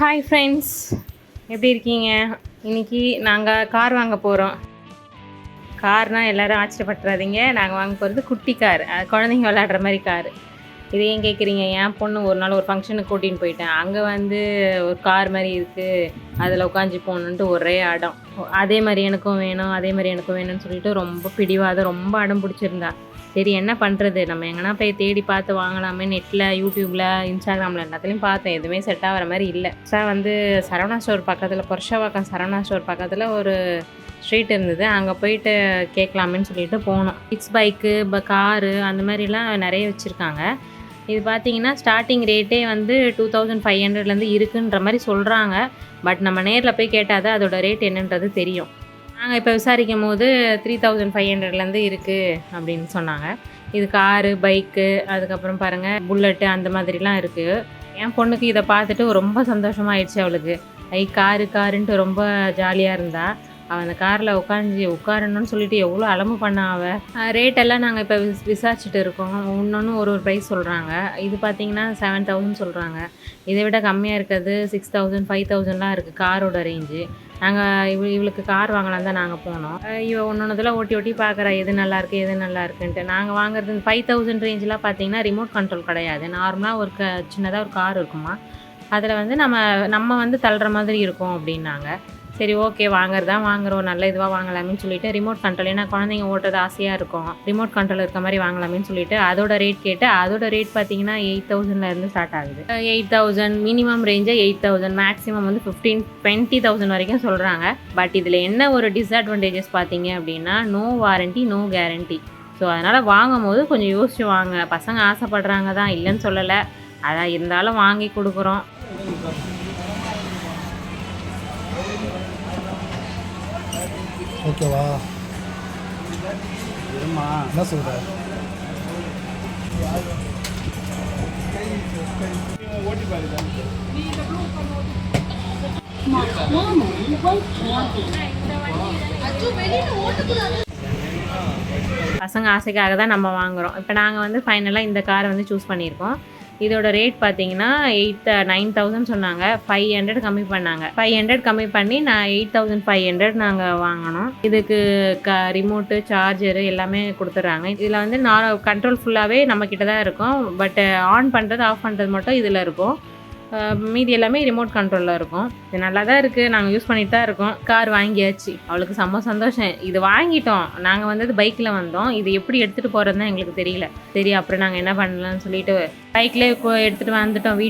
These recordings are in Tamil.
ஹாய் ஃப்ரெண்ட்ஸ், எப்படி இருக்கீங்க? இன்றைக்கி நாங்கள் கார் வாங்க போகிறோம். கார்னால் எல்லோரும் ஆச்சரியப்பட்டுறாதீங்க. நாங்கள் வாங்க போகிறது குட்டி கார், குழந்தைங்க விளையாடுற மாதிரி கார். இது ஏன் கேட்குறீங்க? என் பொண்ணு ஒரு நாள் ஒரு ஃபங்க்ஷனுக்கு கூட்டின்னு போயிட்டேன். அங்கே ஒரு கார் மாதிரி இருக்குது, அதில் உட்காந்து போகணுன்ட்டு ஒரே அடம். அதே மாதிரி எனக்கும் வேணும், அதே மாதிரி எனக்கும் வேணும்னு சொல்லிட்டு ரொம்ப பிடிவாதம், ரொம்ப அடம் பிடிச்சிருந்தா. சரி என்ன பண்ணுறது, நம்ம எங்கன்னா போய் தேடி பார்த்து வாங்கலாமே. நெட்டில், யூடியூப்பில், இன்ஸ்டாகிராமில் எல்லாத்துலேயும் பார்த்தேன். எதுவுமே செட் ஆகிற மாதிரி இல்லை. சரவணா ஸ்டோர் பக்கத்தில், புருஷவாக்கம் சரவணா ஸ்டோர் பக்கத்தில் ஒரு ஸ்ட்ரீட் இருந்தது. அங்கே போயிட்டு கேட்கலாமேன்னு சொல்லிட்டு போனோம். கிட்ஸ் பைக்கு, காரு அந்த மாதிரிலாம் நிறைய வச்சுருக்காங்க. இது பார்த்தீங்கன்னா ஸ்டார்டிங் ரேட்டே 2500 இருக்குன்ற மாதிரி சொல்கிறாங்க. பட் நம்ம நேரில் போய் கேட்டால் தான் அதோட ரேட் என்னன்றது தெரியும். நாங்கள் இப்போ விசாரிக்கும் போது 3500 இருக்குது அப்படின்னு சொன்னாங்க. இது காரு, பைக்கு, அதுக்கப்புறம் பாருங்கள் புல்லட்டு அந்த மாதிரிலாம் இருக்குது. என் பொண்ணுக்கு இதை பார்த்துட்டு ரொம்ப சந்தோஷமாயிடுச்சு. அவளுக்கு காருன்ட்டு ரொம்ப ஜாலியாக இருந்தா. அவள் அந்த காரில் உட்காரணும்னு சொல்லிட்டு எவ்வளோ அலம்பு பண்ணா அவள். ரேட்டெல்லாம் நாங்கள் இப்போ விசாரிச்சுட்டு இருக்கோம். இன்னொன்று ஒரு ப்ரைஸ் சொல்கிறாங்க. இது பார்த்திங்கன்னா 7000 சொல்கிறாங்க. இதை விட கம்மியாக இருக்கிறது 6000, 5000லாம் இருக்குது காரோட ரேஞ்சு. நாங்கள் இவளுக்கு கார் வாங்கலாம் தான் நாங்கள் போனோம். இவள் ஒன்றொன்னதெல்லாம் ஓட்டி பார்க்குறா, எது நல்லாயிருக்கு எது நல்லா இருக்குன்ட்டு. நாங்கள் வாங்குறது 5000 ரேஞ்செலாம் பார்த்திங்கன்னா ரிமோட் கண்ட்ரோல் கிடையாது. நார்மலாக ஒரு சின்னதாக ஒரு கார் இருக்குமா, அதில் நம்ம தள்ளுற மாதிரி இருக்கும் அப்படின்னாங்க. சரி ஓகே, வாங்குறோம், நல்ல இதுவாக வாங்கலாமேன்னு சொல்லிட்டு ரிமோட் கண்ட்ரோல், ஏன்னா குழந்தைங்க ஓட்டுறது ஆசையாக இருக்கும், ரிமோட் கண்ட்ரோல் இருக்க மாதிரி வாங்கலாமேன்னு சொல்லிட்டு அதோட ரேட் கேட்டு, அதோட ரேட் பார்த்தீங்கன்னா 8000 ஸ்டார்ட் ஆகுது. 8000 மினிமம் ரேஞ்சே 8000, மேக்ஸிமம் 15-20,000 வரைக்கும் சொல்கிறாங்க. பட் இதில் என்ன ஒரு டிஸ்அட்வான்டேஜஸ் பார்த்தீங்க அப்படின்னா, no warranty, no guarantee. So அதனால் வாங்கும் போது கொஞ்சம் யோசிச்சு வாங்க. பசங்க ஆசைப்படுறாங்க தான், இல்லைன்னு சொல்லலை, அதான் இருந்தாலும் வாங்கி கொடுக்குறோம். ஓகேவா? என்ன சொல்ற? பசங்க ஆசைக்காக தான் நம்ம வாங்குகிறோம். இப்போ நாங்கள் ஃபைனலாக இந்த காரை சூஸ் பண்ணியிருக்கோம். இதோட ரேட் பார்த்தீங்கன்னா 9,000 சொன்னாங்க. 500 கம்மி பண்ணாங்க. 500 கம்மி பண்ணி 8500 நாங்கள் வாங்கினோம். இதுக்கு ரிமோட்டு, சார்ஜரு எல்லாமே கொடுத்துட்றாங்க. இதில் கண்ட்ரோல் ஃபுல்லாகவே நம்மக்கிட்ட தான் இருக்கும். பட் ஆன் பண்ணுறது, ஆஃப் பண்ணுறது மட்டும் இதில் இருக்கும். மீதி எல்லாமே ரிமோட் கண்ட்ரோலில் இருக்கும். இது நல்லா தான் இருக்குது, நாங்கள் யூஸ் பண்ணிட்டு தான் இருக்கோம். கார் வாங்கியாச்சு, அவளுக்கு செம்ம சந்தோஷம். இது வாங்கிட்டோம், நாங்கள் பைக்கில் வந்தோம். இது எப்படி எடுத்துகிட்டு போகிறதுன்னு எங்களுக்கு தெரியல. சரி அப்புறம் நாங்கள் என்ன பண்ணலாம்னு சொல்லிட்டு பைக்லேயே எடுத்துகிட்டு வந்துட்டோம்.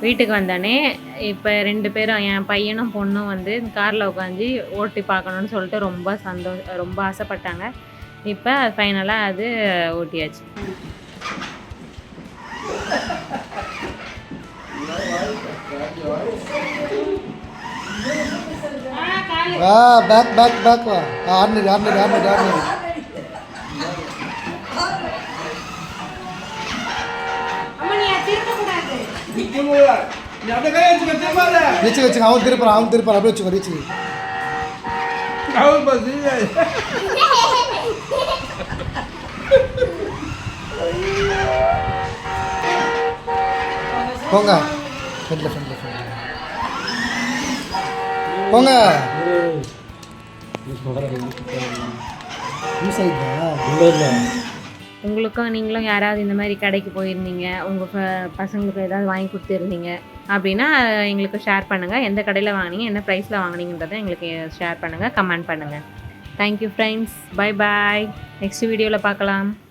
வீட்டுக்கு வந்தோடனே இப்போ 2 பேரும், என் பையனும் பொண்ணும் காரில் உட்காந்து ஓட்டி பார்க்கணுன்னு சொல்லிட்டு ரொம்ப ஆசைப்பட்டாங்க. இப்போ ஃபைனலாக அது ஓட்டியாச்சு. பேக் வா. ஆர்னரி. வச்சுக்க, அவன் திருப்பான் அப்படியே வச்சுக்கோ. ரீச்சு போங்க, ஃப்ரெண்ட்ல போங்க. உங்களுக்கும் நீங்களும் யாராவது இந்த மாதிரி கடைக்கு போயிருந்தீங்க, உங்கள் பசங்களுக்கு ஏதாவது வாங்கி கொடுத்துருந்தீங்க அப்படின்னா எங்களுக்கு ஷேர் பண்ணுங்கள். எந்த கடையில் வாங்கினீங்க, என்ன ப்ரைஸில் வாங்கினீங்கன்றதை எங்களுக்கு ஷேர் பண்ணுங்கள், கமெண்ட் பண்ணுங்கள். Thank you friends, bye bye. Next வீடியோவில் பார்க்கலாம்.